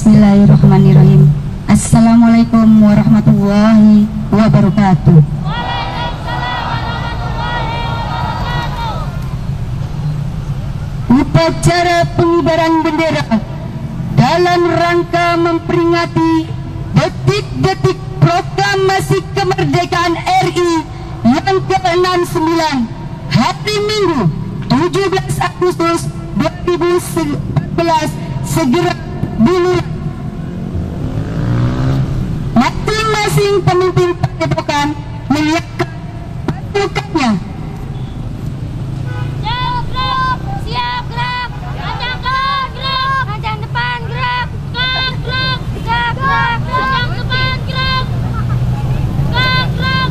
Bismillahirrahmanirrahim. Assalamualaikum warahmatullahi wabarakatuh. Upacara pengibaran bendera dalam rangka memperingati detik-detik proklamasi kemerdekaan RI yang ke-69 hari Minggu 17 Agustus 2014 segera dimulai. Masing-masing pemimpin padepokan menyiapkan pasukannya. Siap gerak, siap gerak, ajang gerak, gerak, ajang depan gerak, gerak, gerak, gerak, gerak, ajang depan gerak, gerak, gerak.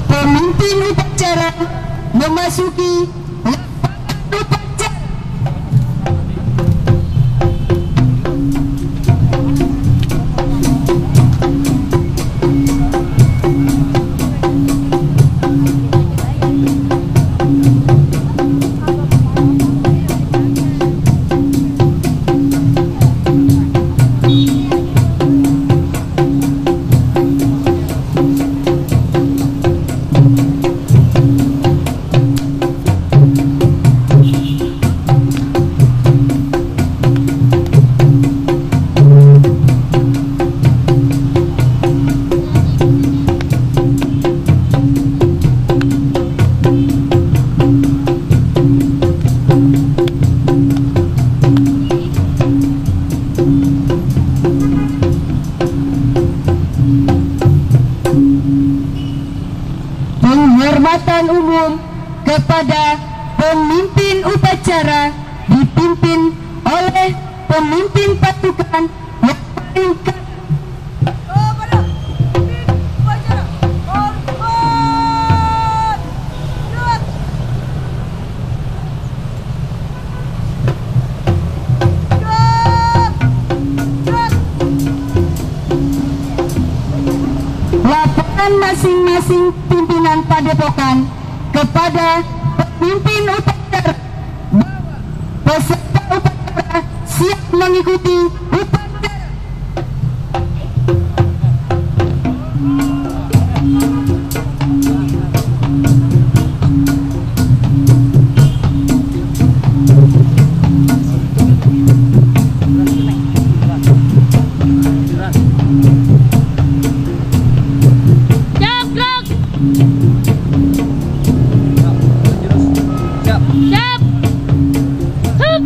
Pemimpin upacara memasuki lapangan upacara. Penghormatan umum kepada pemimpin upacara dipimpin oleh pemimpin pasukan yang paling kepada pemimpin upacara hormat gerak. laporan masing-masing pimpinan padepokan kepada pemimpin upacara peserta upacara siap mengikuti upacara. Siap. Hup.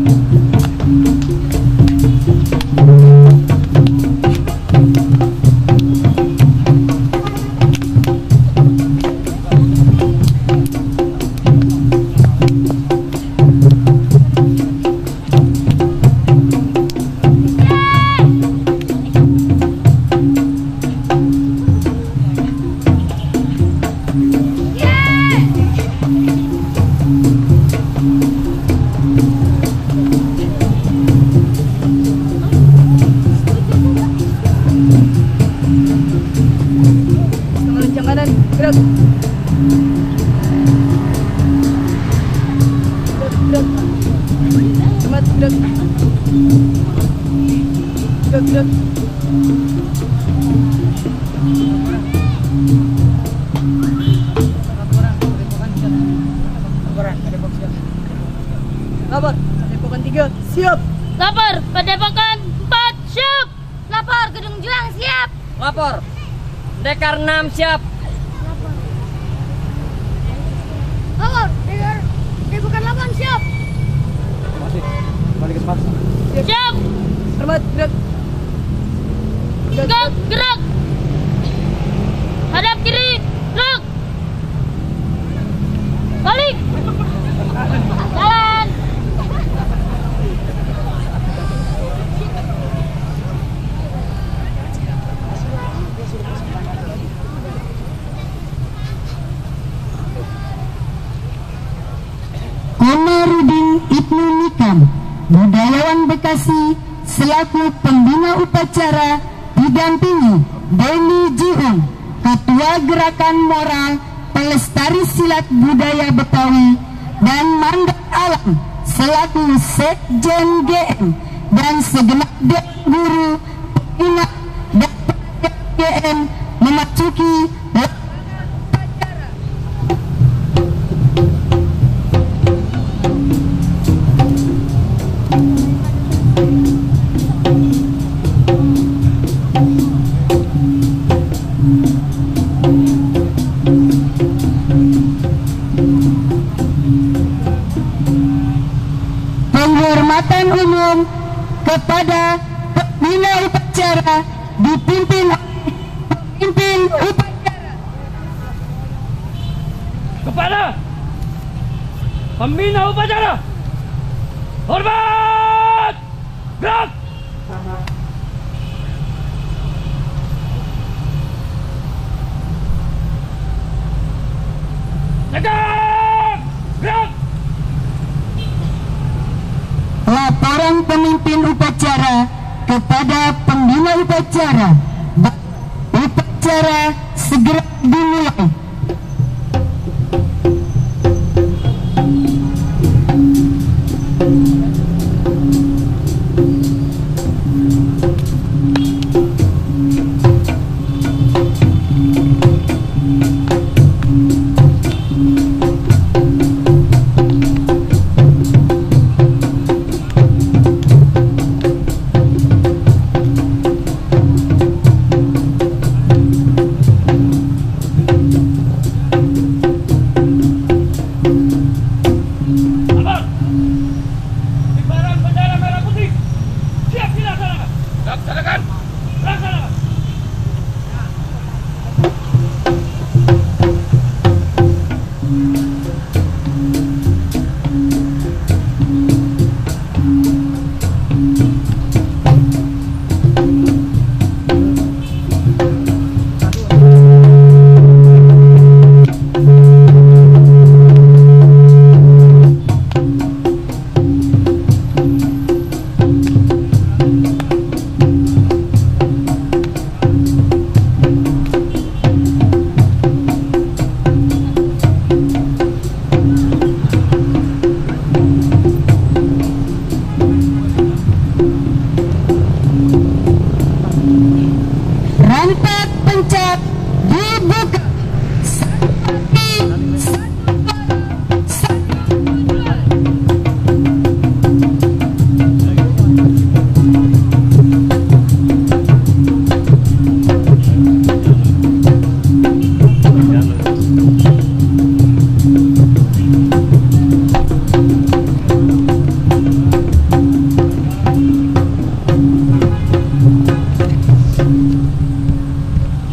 Kanan gerak. Gerak. Cepat gerak. Gerak, gerak. Lapor, padepokan 3 siap. Lapor, padepokan 4 siap. Lapor, gedung juang siap. Lapor, Dekar 6 siap. Lapor, padepokan 8 siap. Balik ke tempat. Siap. Hormat gerak. Gerak, gerak. Hadap kiri, gerak. Balik. Jalan. Komarudin Ibnu Nikam, budayawan Bekasi, selaku pembina upacara, didampingi Deni Jiun, Ketua Gerakan Moral Pelestari Silat Budaya Betawi, dan Mandat Alam selaku Sekjen GM dan segenap guru, pembina dan pelajar GM memasuki penghormatan umum kepada pembina upacara dipimpin oleh pemimpin upacara. Kepada pembina upacara, hormat, gerak. Tegak, gerak. Laporan pemimpin upacara kepada pembina upacara. Upacara segera dimulai. Rantak pencak dibuka.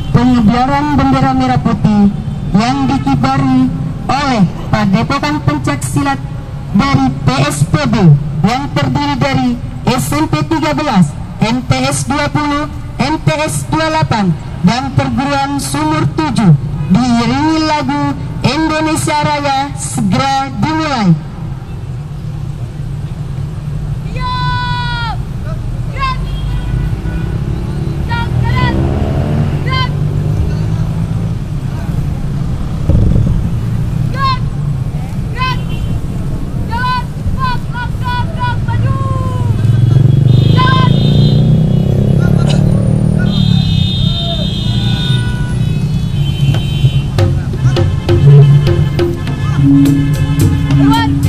Pengibaran bendera merah putih yang dikibari oleh Padepokan Pencak Silat dari PSPB yang terdiri dari SMP 13, MTS 20, MTS 28 dan perguruan Sumur 7 diiringi lagu Indonesia Raya segera dimulai. What?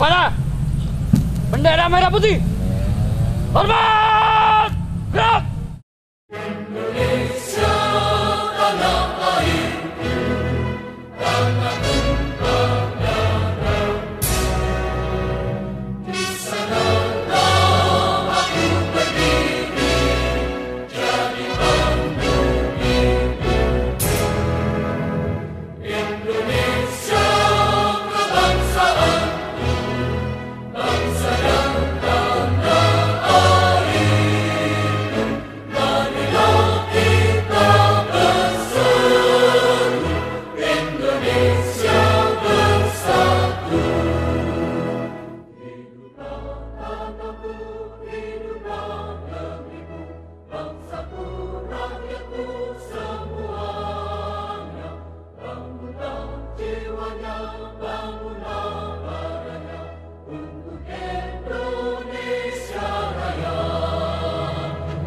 Pada bendera merah putih. Hormat! Gerak! Indonesia tanah air, tanah tumpah darah. Di sanalah aku berdiri, jadi mandu hidup. Indonesia kebangsaanku, bangsa dan tanah air. Marilah kita bersatu, Indonesia bersatu. Hiduplah tanahku, hiduplah negeriku, bangsaku, rakyatku semuanya. Bangunlah jiwanya, bangunlah badannya, untuk Indonesia Raya.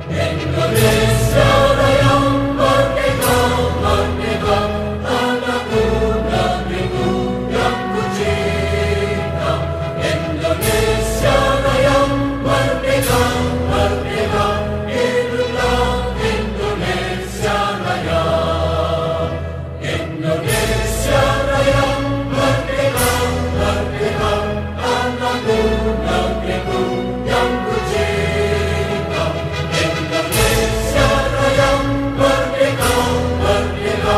Indonesia Raya, merdeka, merdeka, tanahku, negeriku yang ku cinta. Indonesia Raya, merdeka, merdeka, hiduplah Indonesia Raya. Indonesia Raya, merdeka, merdeka, tanahku, negeriku yang ku cinta. Indonesia Raya, merdeka, merdeka,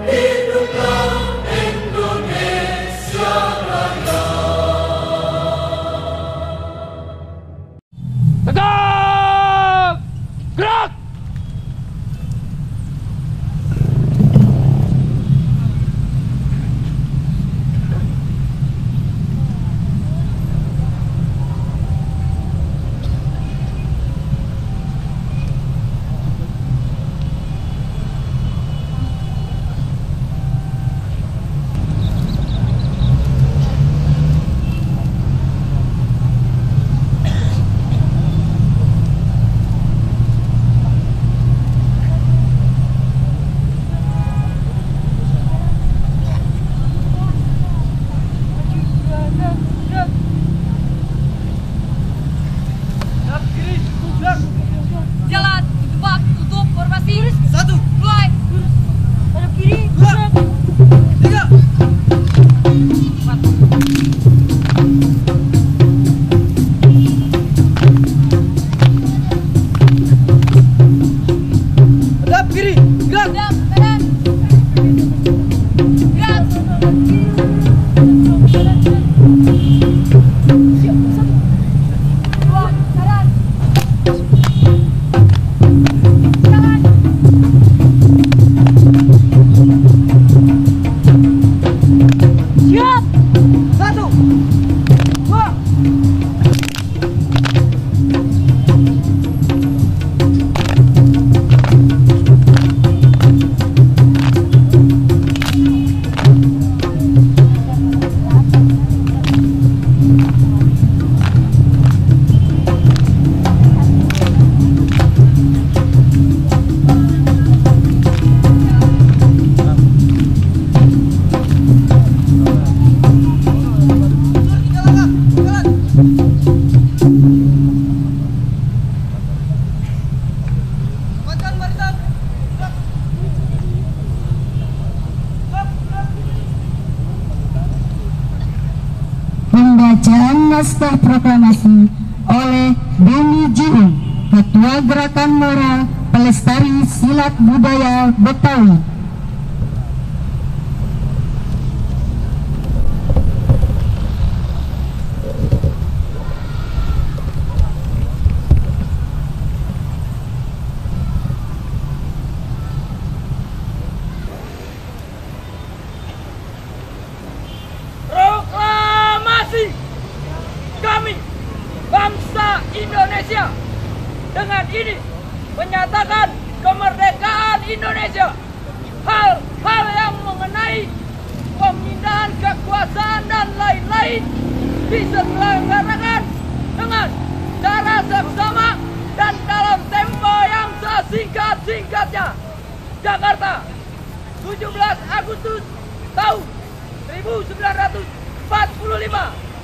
hiduplah Indonesia Raya. Tegak! Gerak! Jalan, depan, tutup, formasi. 1, mulai. Hadap kiri, 2, 3, 4. Hadap kiri, gerak. Hadap kanan. Gerak. Dua, kanan. Kanan. Siap. 1, 2. Pembacaan naskah proklamasi oleh Beni Jiun, Ketua Gerakan Moral Pelestari Silat Budaya Betawi. Proklamasi kami, bangsa Indonesia, dengan ini menyatakan kemerdekaan Indonesia. Hal-hal yang mengenai pemindahan kekuasaan dan lain-lain diselenggarakan dengan cara seksama dan dalam tempo yang sesingkat-singkatnya. Jakarta, 17 Agustus tahun 1945.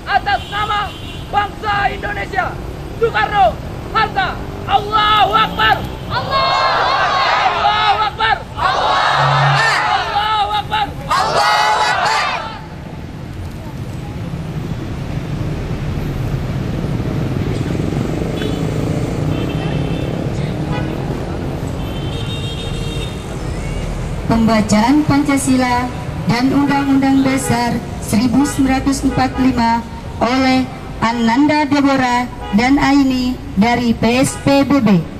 atas nama bangsa Indonesia. Soekarno, Hatta, Allahu Akbar. Allahu Akbar. Allahu Akbar. Pembacaan Pancasila dan Undang-Undang Dasar 1945 oleh Ananda Deborah dan Aini dari PSPBB.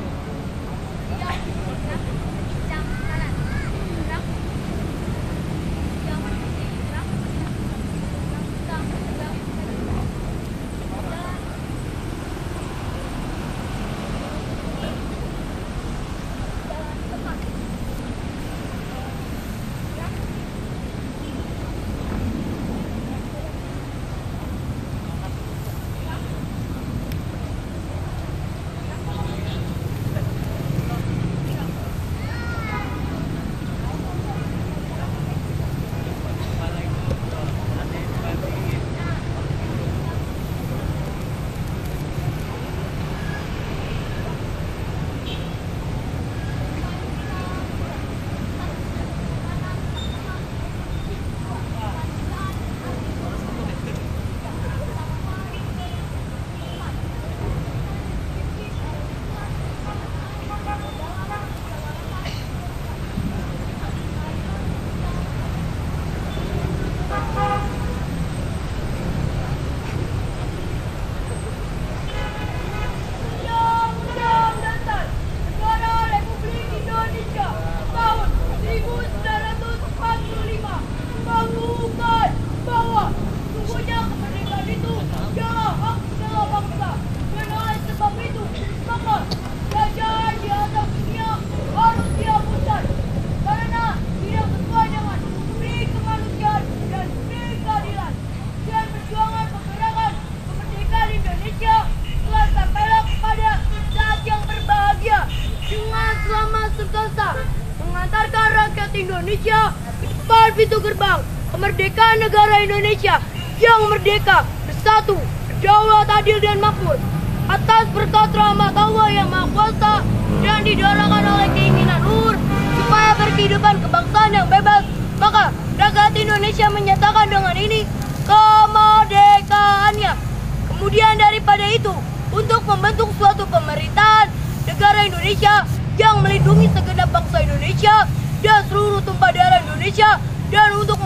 Mengantarkan rakyat Indonesia ke depan pintu gerbang kemerdekaan negara Indonesia yang merdeka, bersatu, berdaulat, adil dan makmur atas berkat rahmat Allah yang Maha Kuasa dan didorongkan oleh keinginan luhur supaya berkehidupan kebangsaan yang bebas. Maka rakyat Indonesia menyatakan dengan ini kemerdekaannya. Kemudian daripada itu, untuk membentuk suatu pemerintahan negara Indonesia yang melindungi segenap bangsa Indonesia dan seluruh tumpah darah Indonesia, dan untuk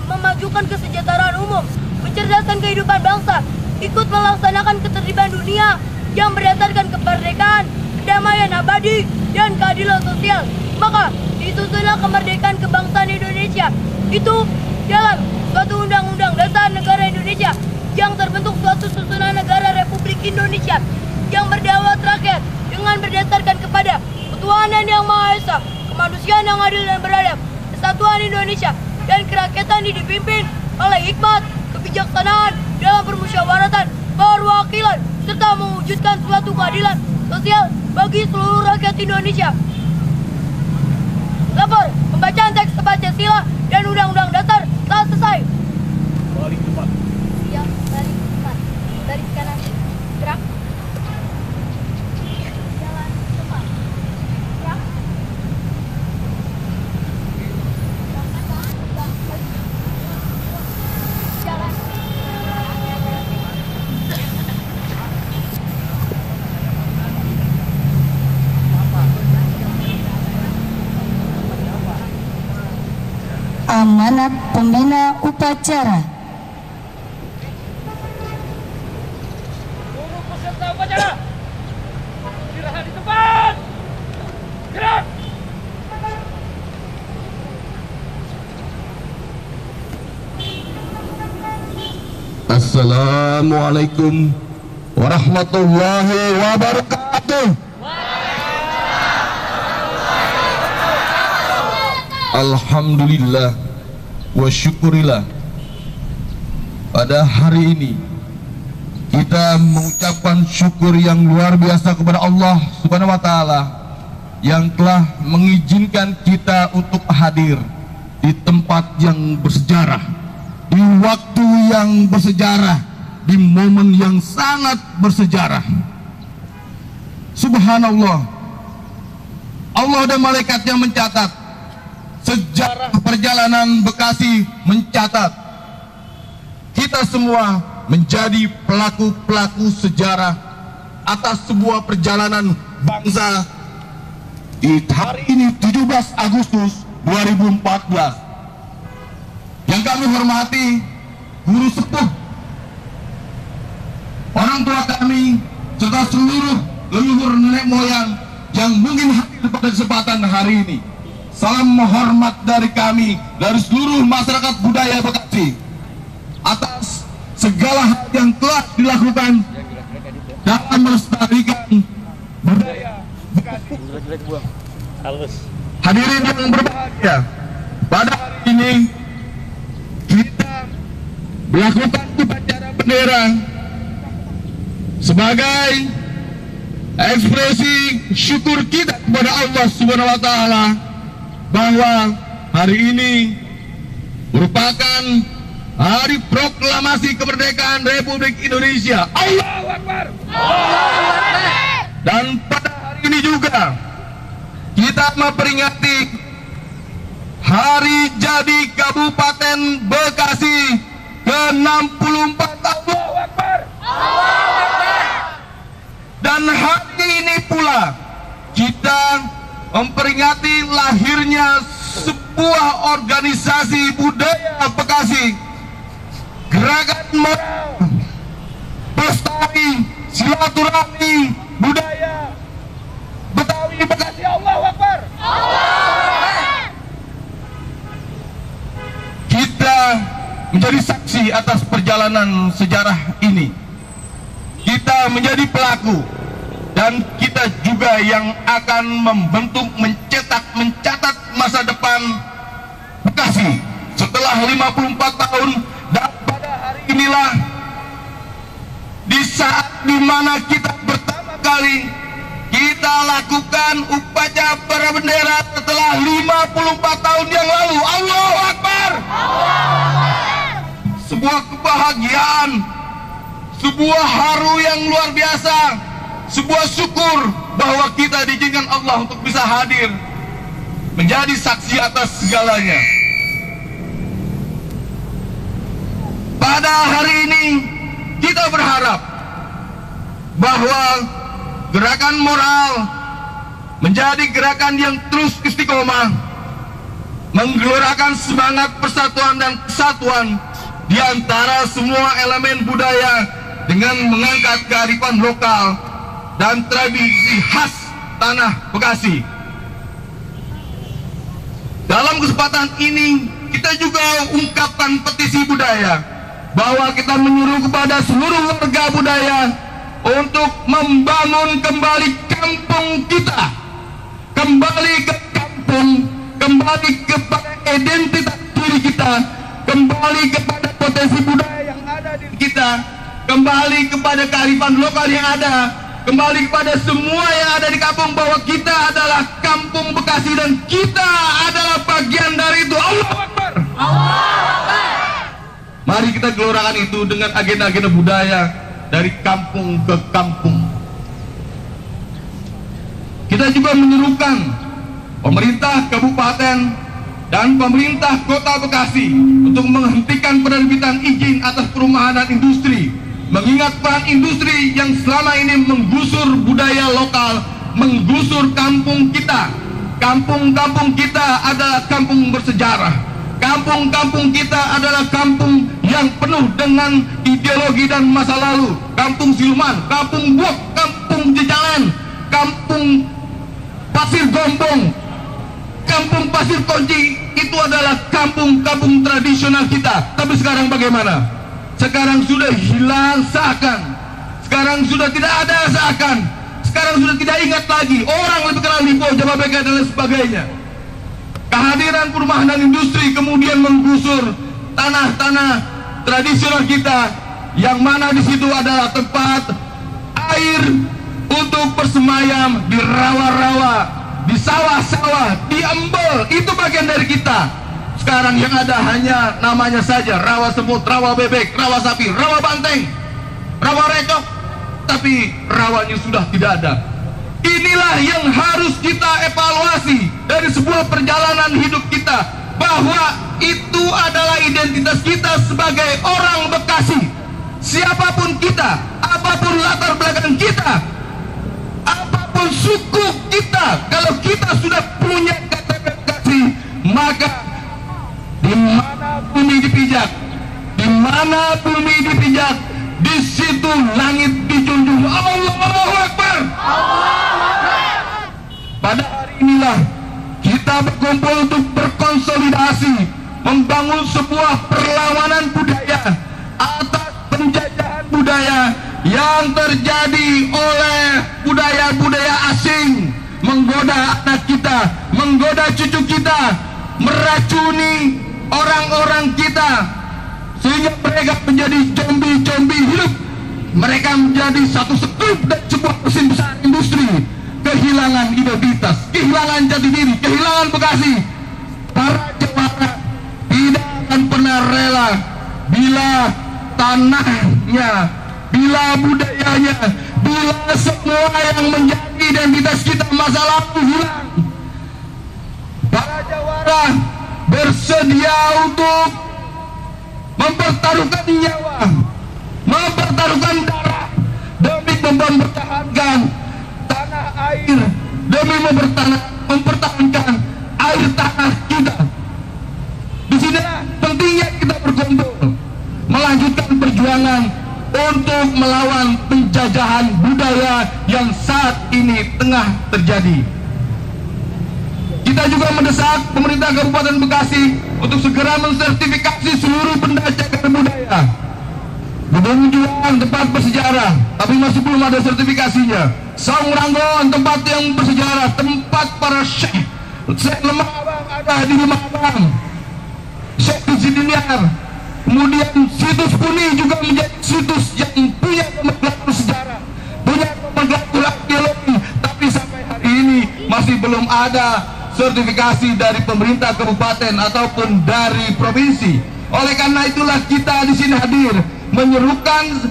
memajukan kesejahteraan umum, mencerdaskan kehidupan bangsa, ikut melaksanakan ketertiban dunia yang berdasarkan kemerdekaan, kedamaian abadi, dan keadilan sosial. Maka disusunlah kemerdekaan kebangsaan Indonesia itu dalam suatu undang-undang dasar negara Indonesia yang terbentuk suatu susunan negara Republik Indonesia yang berdaulat rakyat dengan berdasarkan kepada ketuhanan yang Maha Esa, kemanusiaan yang adil dan beradab, kesatuan Indonesia, dan kerakyatan dipimpin oleh hikmat, kebijaksanaan dalam permusyawaratan, perwakilan, serta mewujudkan suatu keadilan sosial bagi seluruh rakyat Indonesia. Lapor, pembacaan teks Pancasila dan Undang-Undang Dasar telah selesai. Balik cepat. Siap, balik cepat. Dari kanan, gerak. Jalan cepat. Gerak. Jalan. Amanat pembina upacara. Seluruh peserta upacara, istirahat di tempat. Gerak. Assalamualaikum warahmatullahi wabarakatuh. Alhamdulillah wa syukurillah. Pada hari ini kita mengucapkan syukur yang luar biasa kepada Allah Subhanahu wa taala yang telah mengizinkan kita untuk hadir di tempat yang bersejarah, di waktu yang bersejarah, di momen yang sangat bersejarah. Subhanallah, Allah dan malaikatnya mencatat, sejarah perjalanan Bekasi mencatat, kita semua menjadi pelaku-pelaku sejarah atas sebuah perjalanan bangsa di hari ini 17 Agustus 2014. Yang kami hormati guru sepuh, orang tua kami, serta seluruh leluhur nenek moyang yang mungkin hadir pada kesempatan hari ini. Salam hormat dari kami, dari seluruh masyarakat budaya Bekasi, atas segala hal yang telah dilakukan dalam melestarikan budaya Bekasi. Hadirin yang berbahagia, pada hari ini kita melakukan upacara bendera sebagai ekspresi syukur kita kepada Allah Subhanahu wa Ta'ala bahwa hari ini merupakan hari proklamasi kemerdekaan Republik Indonesia. Allahu Akbar. Dan pada hari ini juga kita memperingati hari jadi Kabupaten Bekasi ke-64. Allahu Akbar. Dan hari ini pula kita memperingati lahirnya sebuah organisasi budaya Bekasi, Gerakan Moral Pelestari Silaturahmi Budaya Betawi Bekasi. Allahu Akbar. Kita menjadi saksi atas perjalanan sejarah ini. Kita menjadi pelaku, dan kita juga yang akan membentuk, mencatat masa depan Bekasi setelah 54 tahun. Dan pada hari inilah, di saat dimana kita pertama kali kita lakukan upacara bendera setelah 54 tahun yang lalu. Allahu Akbar. Sebuah kebahagiaan, sebuah haru yang luar biasa, sebuah syukur bahwa kita diizinkan Allah untuk bisa hadir menjadi saksi atas segalanya. Pada hari ini kita berharap bahwa gerakan moral menjadi gerakan yang terus istiqomah, menggelorakan semangat persatuan dan kesatuan di antara semua elemen budaya dengan mengangkat kearifan lokal dan tradisi khas tanah Bekasi. Dalam kesempatan ini kita juga ungkapkan petisi budaya bahwa kita menyuruh kepada seluruh warga budaya untuk membangun kembali kampung kita, kembali ke kampung, kembali kepada identitas diri kita, kembali kepada potensi budaya yang ada di kita, kembali kepada kearifan lokal yang ada, kembali kepada semua yang ada di kampung, bahwa kita adalah kampung Bekasi dan kita adalah bagian dari itu. Allahu Akbar. Mari kita gelorakan itu dengan agenda-agenda budaya dari kampung ke kampung. Kita juga menyerukan pemerintah kabupaten dan pemerintah kota Bekasi untuk menghentikan penerbitan izin atas perumahan dan industri, mengingat peran industri yang selama ini menggusur budaya lokal, menggusur kampung kita. Kampung-kampung kita adalah kampung bersejarah. Kampung-kampung kita adalah kampung yang penuh dengan ideologi dan masa lalu. Kampung siluman, kampung buak, kampung jejalan, kampung pasir gombong, kampung pasir kunci, itu adalah kampung-kampung tradisional kita. Tapi sekarang bagaimana? Sekarang sudah hilang seakan. Sekarang sudah tidak ada seakan. Sekarang sudah tidak ingat lagi. Orang lebih kenal Lipo, Jababeka dan lain sebagainya. Kehadiran perumahan dan industri kemudian menggusur tanah-tanah tradisional kita, yang mana di situ adalah tempat air untuk bersemayam di rawa-rawa, di sawah-sawah, di embel. Itu bagian dari kita. Sekarang yang ada hanya namanya saja, rawa semut, rawa bebek, rawa sapi, rawa banteng. rawa recok, tapi rawanya sudah tidak ada. Inilah yang harus kita evaluasi dari sebuah perjalanan hidup kita, bahwa itu adalah identitas kita sebagai orang Bekasi. Siapapun kita, apapun latar belakang kita, apapun suku kita, kalau kita sudah punya KTP Bekasi, maka di mana bumi dipijak, di mana bumi dipijak, di situ langit dijunjung. Allahu Akbar. Pada hari inilah kita berkumpul untuk berkonsolidasi, membangun sebuah perlawanan budaya atas penjajahan budaya yang terjadi oleh budaya-budaya asing, menggoda anak kita, menggoda cucu kita, meracuni orang-orang kita, sehingga mereka menjadi zombie hidup. Mereka menjadi satu sekup dan sebuah mesin besar industri. Kehilangan identitas, kehilangan jati diri, kehilangan Bekasi. Para jawara tidak akan pernah rela bila tanahnya, bila budayanya, bila semua yang menjadi identitas kita masa lalu hilang. Para jawara bersedia untuk mempertaruhkan nyawa, mempertaruhkan darah demi mempertahankan tanah air, demi mempertahankan air tanah kita. Di sinilah pentingnya kita berkumpul, melanjutkan perjuangan untuk melawan penjajahan budaya yang saat ini tengah terjadi. Kita juga mendesak pemerintah Kabupaten Bekasi untuk segera mensertifikasi seluruh benda cagar budaya. Gedung Juang tempat bersejarah, tapi masih belum ada sertifikasinya. Saung Ranggon tempat yang bersejarah, tempat para syekh. Syekh Lemah Abang ada di Lemah Abang, Syekh Zidiniar. Kemudian situs Puni juga menjadi situs yang punya nomenklatur sejarah, punya nomenklatur arkeologi, tapi sampai hari ini masih belum ada sertifikasi dari pemerintah kabupaten ataupun dari provinsi. Oleh karena itulah kita di sini hadir menyerukan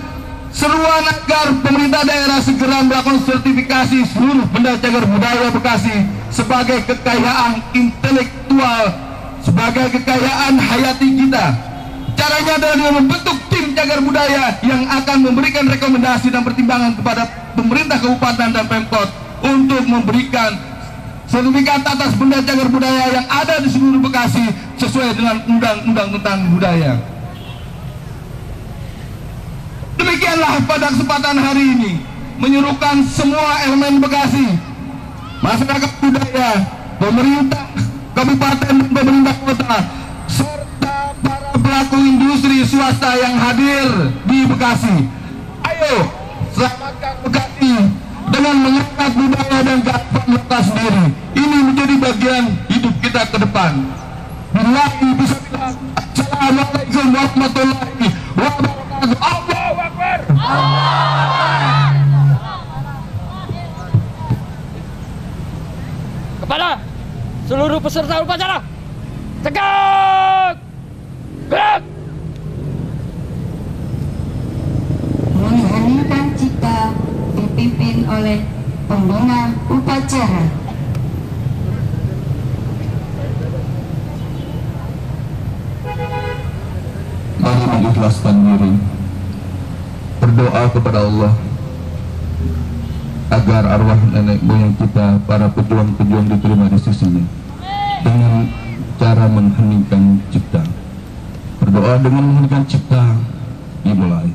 seruan agar pemerintah daerah segera melakukan sertifikasi seluruh benda cagar budaya Bekasi sebagai kekayaan intelektual, sebagai kekayaan hayati kita. Caranya adalah dengan membentuk tim cagar budaya yang akan memberikan rekomendasi dan pertimbangan kepada pemerintah kabupaten dan Pemkot untuk memberikan sertifikat atas benda cagar budaya yang ada di seluruh Bekasi sesuai dengan undang-undang tentang budaya. Demikianlah pada kesempatan hari ini menyerukan semua elemen Bekasi, masyarakat budaya, pemerintah kabupaten dan pemerintah kota, serta para pelaku industri swasta yang hadir di Bekasi. Ayo selamatkan Bekasi dengan mengangkat budaya dan kearifan lokal sendiri. Ini menjadi bagian hidup kita ke depan. Billahi bismillah. Assalamualaikum warahmatullahi wabarakatuh. Allahu Akbar. Kepada seluruh peserta upacara, tegak, gerak. Mengheningkan cipta dipimpin oleh pembina upacara. Mari mengikhlaskan diri, berdoa kepada Allah agar arwah nenek moyang kita, para pejuang-pejuang, diterima di sisinya dengan cara mengheningkan cipta. Berdoa dengan mengheningkan cipta dimulai.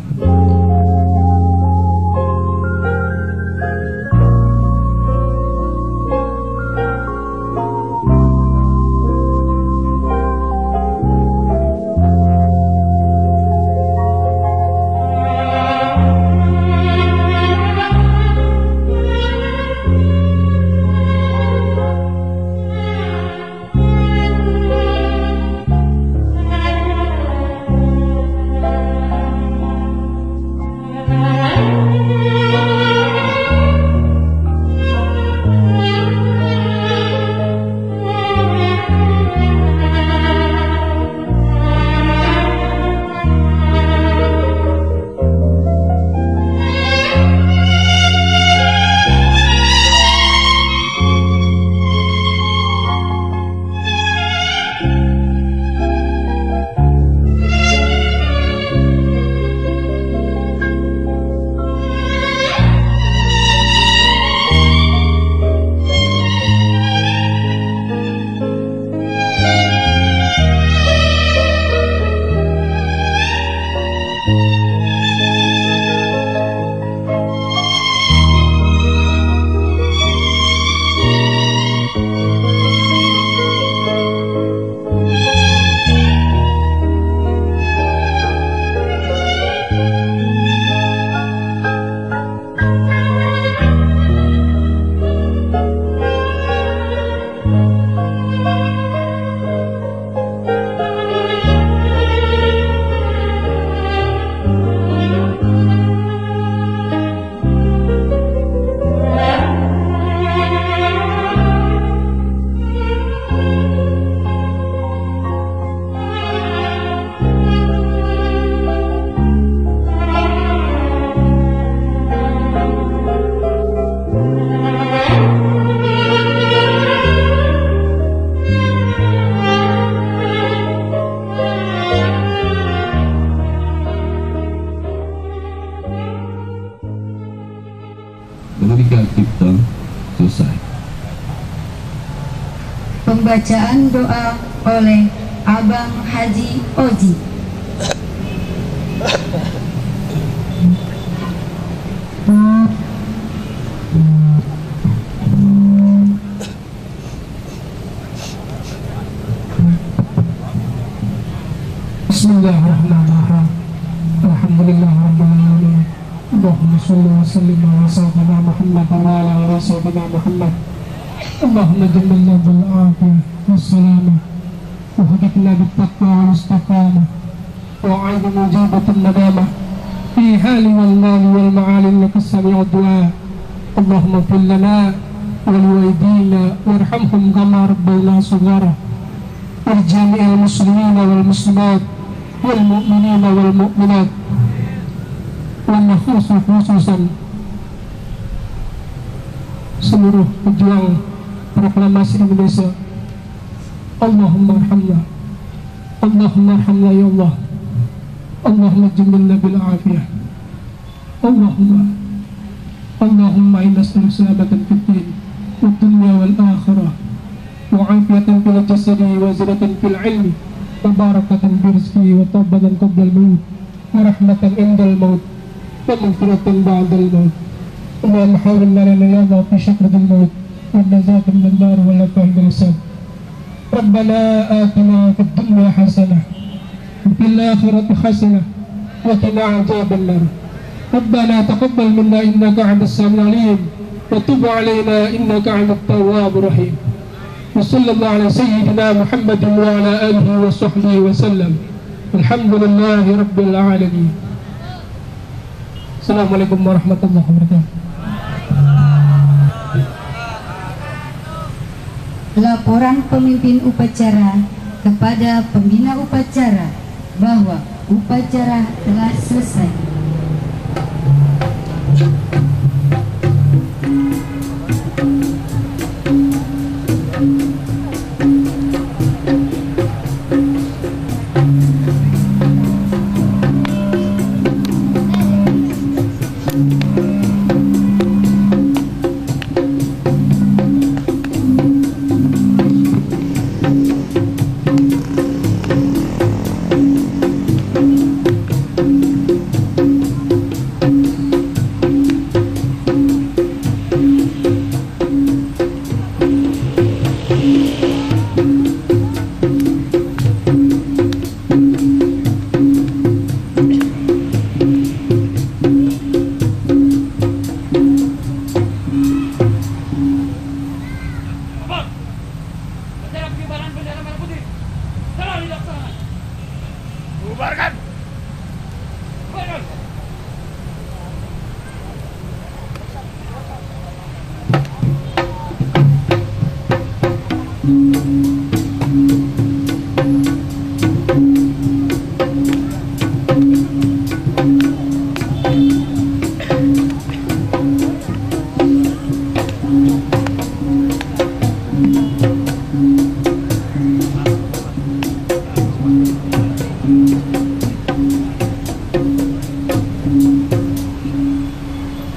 bacaan doa oleh Abang Haji Oji. Bismillahirrahmanirrahim. Alhamdulillahirabbil alamin. Allahumma shalli wa sallim ala sayyidina Muhammad wa ala ali sayyidina Muhammad. Allahumma jammilna bil afiyah was salamah wa hadithna bit taqwa wal istiqamah wa a'idna mujibatin nadamah fi hali wal mali wal ma'ali innaka sami'ud du'a. Allahumma ighfir lana wa liwalidina warhamhum kama rabbayna shighara wa jami'il muslimina wal muslimat wal mu'minina wal mu'minat wal khususan seluruh pejuang proklamasi Indonesia. Allahumma arhamna, Allahumma arhamna ya Allah, Allahumma jammilna bil afiyah, Allahumma inna nas'aluka salamatan fid din wad dunya wal akhirah wa 'afiyatan fil jasadi wa ziyadatan fil 'ilmi wa barakatan fi rizqi wa tawbatan qabla al-maut wa rahmatan indal maut wa maghfiratan ba'dal maut. Allahumma hawwin lana ya Allah fi shakratil maut wa najatan min an-nar wa la ta'al hisab. Rabbana atina fid dunya hasanah wa fil akhirati hasanah wa qina 'adzaban nar. Rabbana taqabbal minna innaka 'antas samiul 'alim wa tub 'alaina innaka 'antat tawwabur rahim. Wa sallallahu ala sayyidina Muhammadin wa ala alihi wa sahbihi wa sallam. Alhamdulillahi rabbil alamin. Assalamualaikum warahmatullahi wabarakatuh. Laporan pemimpin upacara kepada pembina upacara bahwa upacara telah selesai.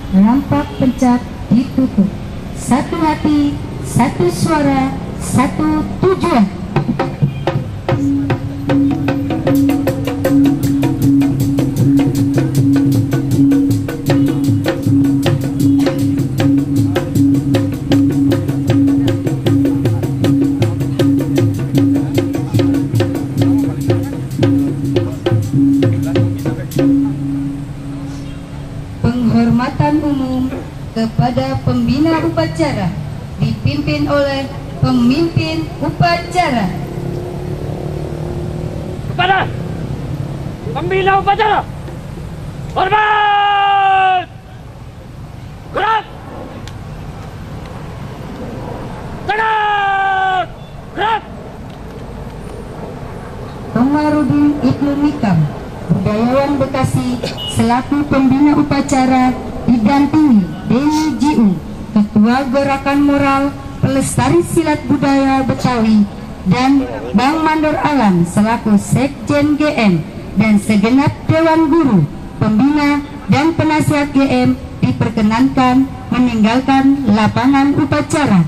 Lampak pencak ditutup. Satu hati, satu suara, satu tujuan. Penghormatan umum kepada pembina upacara dipimpin oleh pemimpin upacara. Kepada pembina upacara, hormat! Gerak! Tegak! Gerak! Komarudin Ibnu Mikam, budayawan Bekasi, selaku pembina upacara, didampingi Deni Jiu, Ketua Gerakan Moral Pelestari Silat Budaya Betawi, dan Bang Mandor Alam selaku Sekjen GM, dan segenap Dewan Guru, Pembina, dan Penasihat GM diperkenankan meninggalkan lapangan upacara.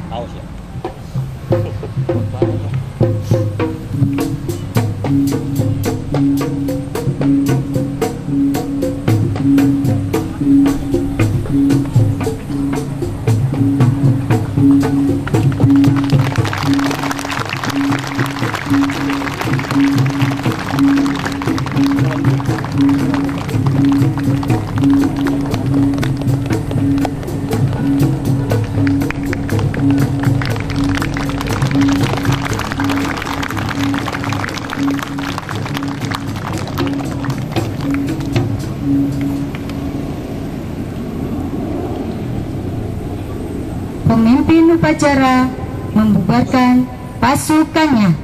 pemimpin upacara membubarkan pasukannya.